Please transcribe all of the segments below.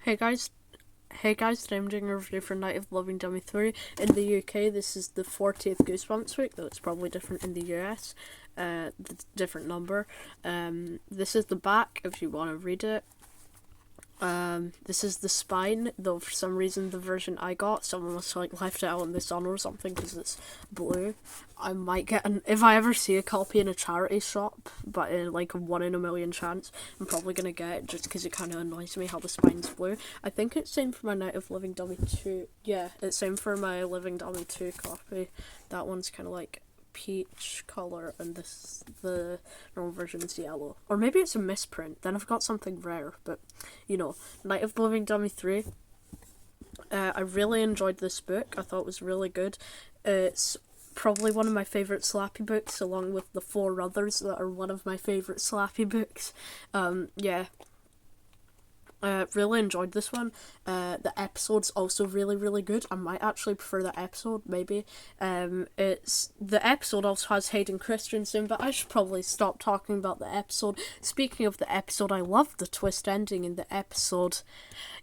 Hey guys, today I'm doing a review for Night of the Living Dummy 3. In the UK, this is the 40th Goosebumps week, though it's probably different in the US. Different number. This is the back if you want to read it. This is the spine, though for some reason the version I got, someone must left it out in the sun or something because it's blue. I might get if I ever see a copy in a charity shop, but in like a 1 in a million chance, I'm probably gonna get it just because it kind of annoys me how the spine's blue. I think it's same for my Night of Living Dummy 2. Yeah, it's same for my Living Dummy 2 copy. That one's kind of like peach color, and the normal version is yellow, or maybe it's a misprint. Then I've got something rare, but Night of the Living Dummy 3. I really enjoyed this book. I thought it was really good. It's probably one of my favorite Slappy books, along with the four others that are one of my favorite Slappy books. Really enjoyed this one. The episode's also really good. I might actually prefer the episode, maybe. It's the episode also has Hayden Christensen, but I should probably stop talking about the episode. Speaking of the episode, I love the twist ending in the episode.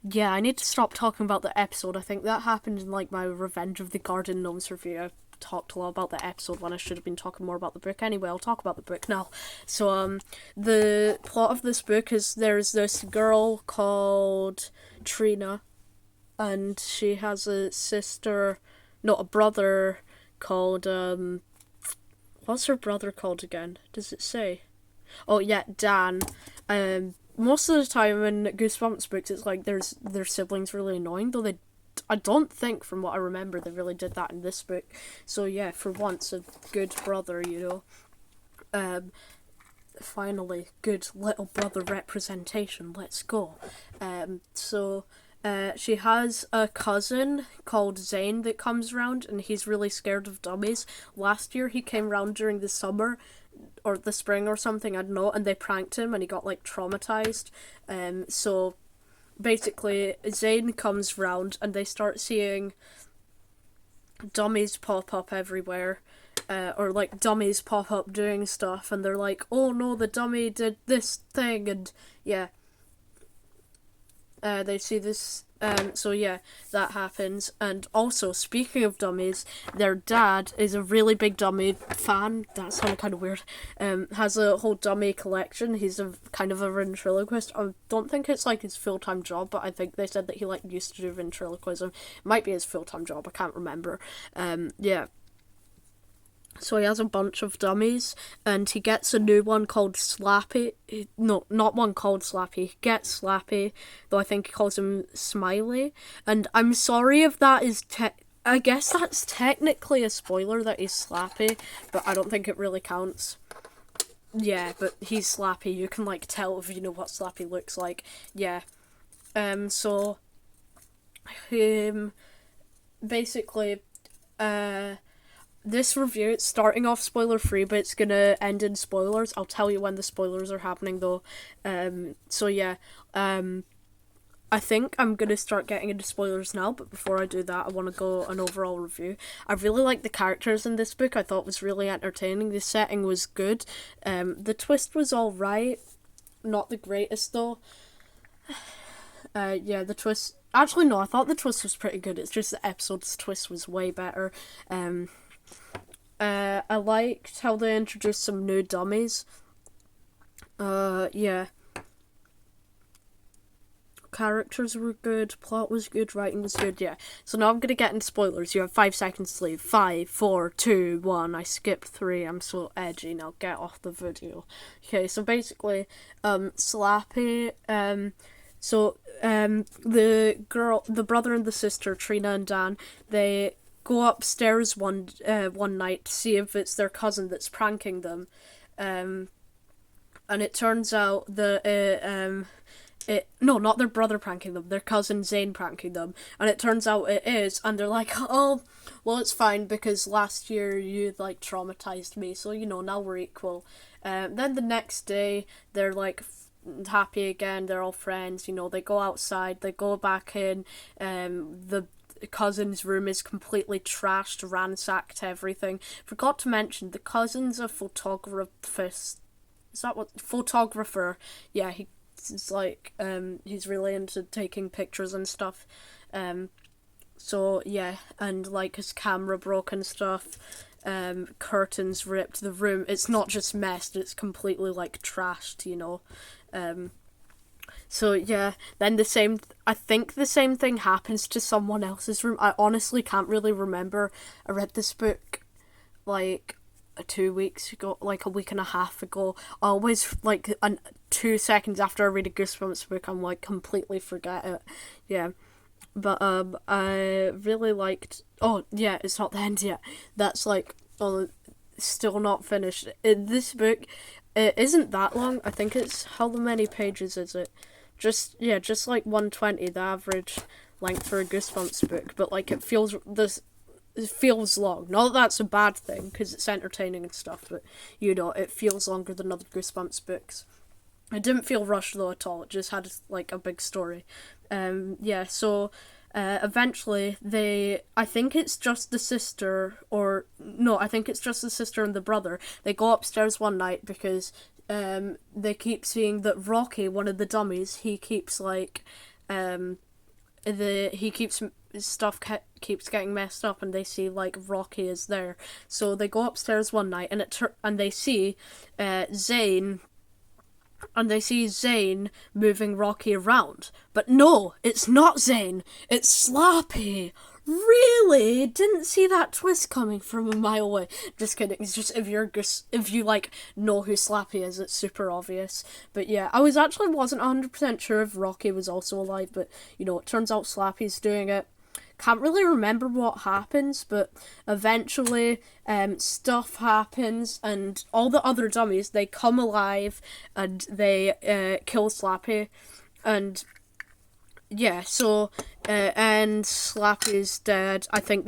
Yeah, I need to stop talking about the episode. I think that happened in like my Revenge of the Garden Gnomes review. I talked a lot about the episode when I should have been talking more about the book. Anyway, I'll talk about the book now. So, the plot of this book is there's this girl called Trina, and she has a sister, not a brother called, what's her brother called again? Does it say? Oh, yeah, Dan. Most of the time in Goosebumps books, it's like their siblings really annoying, though I don't think, from what I remember, they really did that in this book. So yeah, for once, a good brother, finally, good little brother representation. Let's go. She has a cousin called Zane that comes around, and he's really scared of dummies. Last year, he came around during the summer, or the spring or something, I don't know, and they pranked him, and he got, like, traumatized. Basically, Zane comes round and they start seeing dummies pop up everywhere, or like dummies pop up doing stuff, and they're like, oh no, the dummy did this thing, and yeah. They see this, so yeah, that happens. And also, speaking of dummies, their dad is a really big dummy fan. That sounded kind of weird. Has a whole dummy collection. He's a kind of a ventriloquist. I don't think it's like his full-time job, but I think they said that he like used to do ventriloquism. Might be his full-time job, I can't remember. Yeah. So he has a bunch of dummies, and he gets a new one called Slappy. No, not one called Slappy. He gets Slappy, though I think he calls him Smiley. And I'm sorry if that is I guess that's technically a spoiler that he's Slappy, but I don't think it really counts. Yeah, but he's Slappy. You can like tell if you know what Slappy looks like. Yeah. Basically, this review, it's starting off spoiler free, but it's gonna end in spoilers. I'll tell you when the spoilers are happening though. I think I'm gonna start getting into spoilers now, but before I do that, I want to go an overall review. I really like the characters in this book. I thought it was really entertaining. The setting was good. The twist was alright. Not the greatest though. The twist... Actually, no, I thought the twist was pretty good. It's just the episode's twist was way better. I liked how they introduced some new dummies. Yeah. Characters were good, plot was good, writing was good, yeah. So now I'm gonna get into spoilers. You have 5 seconds to leave. 5, 4, 2, 1. I skipped 3. I'm so edgy. Now get off the video. Okay, so basically, Slappy, the brother and the sister, Trina and Dan, they go upstairs one night to see if it's their cousin that's pranking them, and it turns out that no, not their brother pranking them, their cousin Zane pranking them, and it turns out it is, and they're like, oh, well, it's fine because last year you like traumatized me, so now we're equal. Then the next day they're like happy again, they're all friends, they go outside, they go back in, the cousin's room is completely trashed, ransacked, everything. Forgot to mention, the cousin's a photographer. Is that what? Photographer. Yeah, he it's like he's really into taking pictures and stuff. So yeah, and like his camera broke and stuff. Curtains ripped, the room, it's not just messed, it's completely like trashed, you know. So yeah, then I think the same thing happens to someone else's room. I honestly can't really remember. I read this book like 2 weeks ago, like a week and a half ago. I always, like, 2 seconds after I read a Goosebumps book, I'm like completely forget it. Yeah. But I really liked. Oh yeah, it's not the end yet. That's like, oh, still not finished. This book, it isn't that long. I think it's, how many pages is it? Just like 120, the average length for a Goosebumps book. But like it feels long. Not that that's a bad thing, because it's entertaining and stuff. But you know, it feels longer than other Goosebumps books. It didn't feel rushed though at all. It just had like a big story. Yeah. So eventually I think it's just the sister, or no, I think it's just the sister and the brother. They go upstairs one night because they keep seeing that Rocky, one of the dummies, he keeps like he keeps stuff keeps getting messed up, and they see like Rocky is there. So they go upstairs one night, and they see Zane. And they see Zane moving Rocky around. But no, it's not Zane. It's Slappy. Really? Didn't see that twist coming from a mile away. Just kidding. It's just, if you like know who Slappy is, it's super obvious. But yeah, I wasn't 100% sure if Rocky was also alive, but you know, it turns out Slappy's doing it. Can't really remember what happens, but eventually stuff happens, and all the other dummies, they come alive, and they kill Slappy. And yeah, so and Slappy's dead. I think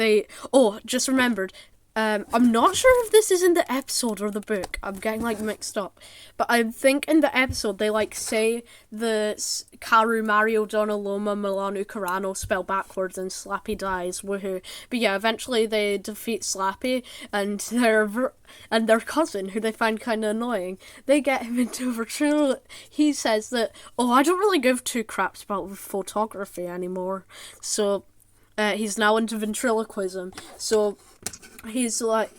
just remembered, I'm not sure if this is in the episode or the book. I'm getting like mixed up. But I think in the episode they like say the Karu Mario Donna Loma Milano Carano spell backwards and Slappy dies. Woohoo. But yeah, eventually they defeat Slappy, and their cousin, who they find kind of annoying, they get him into virtual. He says that, oh, I don't really give two craps about photography anymore. So he's now into ventriloquism. So he's like,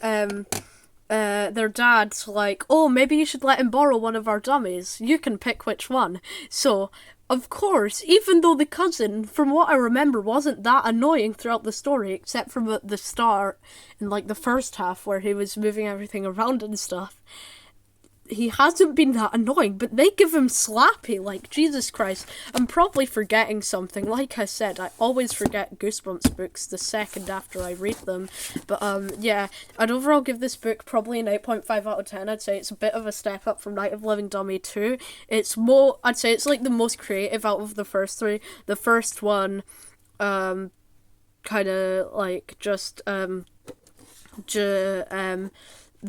their dad's like, oh, maybe you should let him borrow one of our dummies. You can pick which one. So, of course, even though the cousin, from what I remember, wasn't that annoying throughout the story, except from at the start, in like the first half, where he was moving everything around and stuff, he hasn't been that annoying, but they give him Slappy, like, Jesus Christ. I'm probably forgetting something. Like I said, I always forget Goosebumps books the second after I read them. But, yeah, I'd overall give this book probably an 8.5 out of 10. I'd say it's a bit of a step up from Night of Living Dummy 2. I'd say it's, like, the most creative out of the first three. The first one, kind of, like,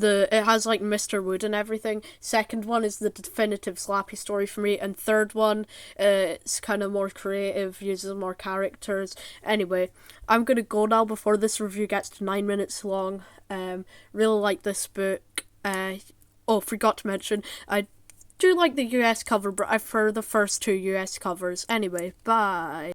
it has like Mr. Wood and everything. Second one is the definitive Slappy story for me, and third one, it's kind of more creative, uses more characters. Anyway, I'm gonna go now before this review gets to 9 minutes long. Really like this book. Forgot to mention, I do like the US cover, but I prefer the first two US covers. Anyway, bye.